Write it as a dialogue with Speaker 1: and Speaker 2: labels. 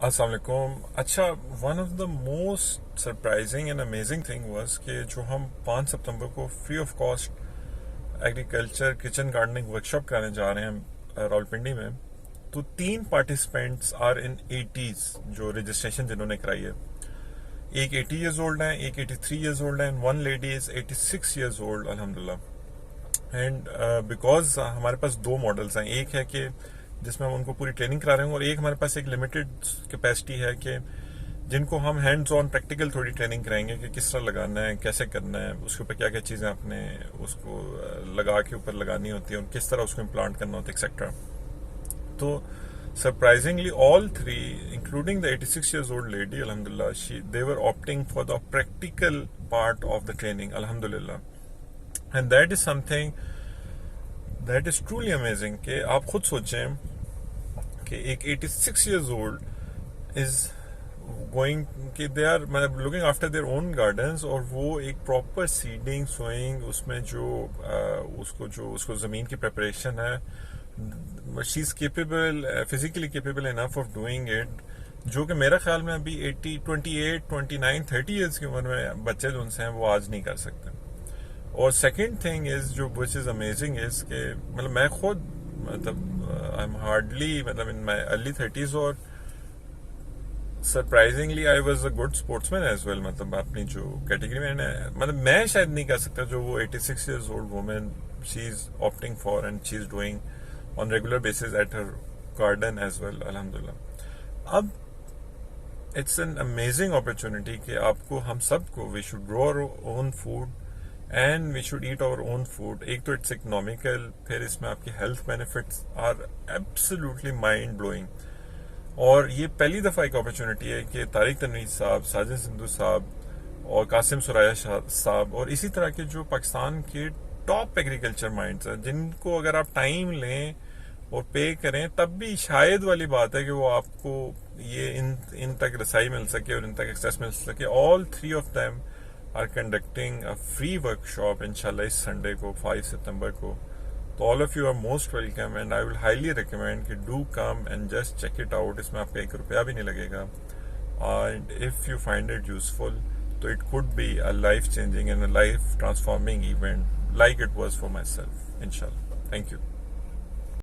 Speaker 1: السلام علیکم. اچھا، one of the most surprising and amazing thing was کہ جو ہم 5 ستمبر کو free of cost agriculture kitchen gardening workshop کرانے جا رہے ہیں راولپنڈی میں، تو 3 پارٹیسپینٹس آر ان 80s جو رجسٹریشن جنہوں نے کرائی ہے. ایک 80 ایئرز اولڈ ہیں، ایک 83 ایئرز اولڈ ہیں، ون لیڈی از 86 ایئرز اولڈ الحمدللہ. اینڈ بیکاز ہمارے پاس 2 ماڈلس ہیں، ایک ہے کہ جس میں ہم ان کو پوری ٹریننگ کرا رہے ہیں، اور ایک ہمارے پاس ایک لمیٹڈ کیپیسٹی ہے کہ جن کو ہم ہینڈز آن پریکٹیکل تھوڑی ٹریننگ کرائیں گے کہ کس طرح لگانا ہے، کیسے کرنا ہے، اس کے اوپر کیا کیا چیزیں آپ نے اس کو لگا کے اوپر لگانی ہوتی ہیں اور کس طرح اس کو امپلانٹ کرنا ہوتا ہے ایکسیکٹرا. تو surprisingly all three including the 86 years old lady alhamdulillah they were opting for the practical part of the training alhamdulillah. And that is something that is truly amazing کہ آپ خود سوچیں کہ ایک 86 years old is going کہ they are looking after their own gardens، اور وہ ایک پراپر سیڈنگ سوئنگ اس میں جو اس کو زمین کی پریپریشن ہے، she is capable, physically capable enough of doing it, جو کہ میرا خیال میں ابھی 28 29 30 ایئرس کی عمر میں بچے جو ان سے ہیں وہ آج نہیں کر سکتے. اور سیکنڈ تھنگ از جو وچ از امیزنگ از کہ میں خود I am hardly in my early 30s، اور surprisingly I was a good sportsman as well. اپنی جو کیٹیگری میں میں شاید نہیں کر سکتا جو وہ 86 years old woman she is opting for and she is doing on regular basis at her garden as well alhamdulillah. اب it's an amazing opportunity کہ آپ کو ہم سب کو we should grow our own food and we should eat our own food. ایک تو it's economical، پھر اس میں آپ کی health benefits are absolutely mind blowing. اور یہ پہلی دفعہ ایک opportunity ہے کہ طارق تنویر صاحب، ساجد سندھو صاحب اور قاسم سرایہ صاحب اور اسی طرح کے جو پاکستان کے ٹاپ ایگریکلچر مائنڈس ہیں، جن کو اگر آپ ٹائم لیں اور پے کریں تب بھی شاید والی بات ہے کہ وہ آپ کو یہ ان تک رسائی مل سکے اور ان تک ایکسیس مل سکے. All 3 of them are conducting a free workshop انشاءاللہ اس سنڈے کو 5 ستمبر کو. تو all of you are most welcome and I will highly recommend کہ do come and just check it out. اس میں آپ کا 1 روپیہ بھی نہیں لگے گا. And if you find it useful تو it could be a life changing and a life transforming event like it was for myself inshallah. Thank you.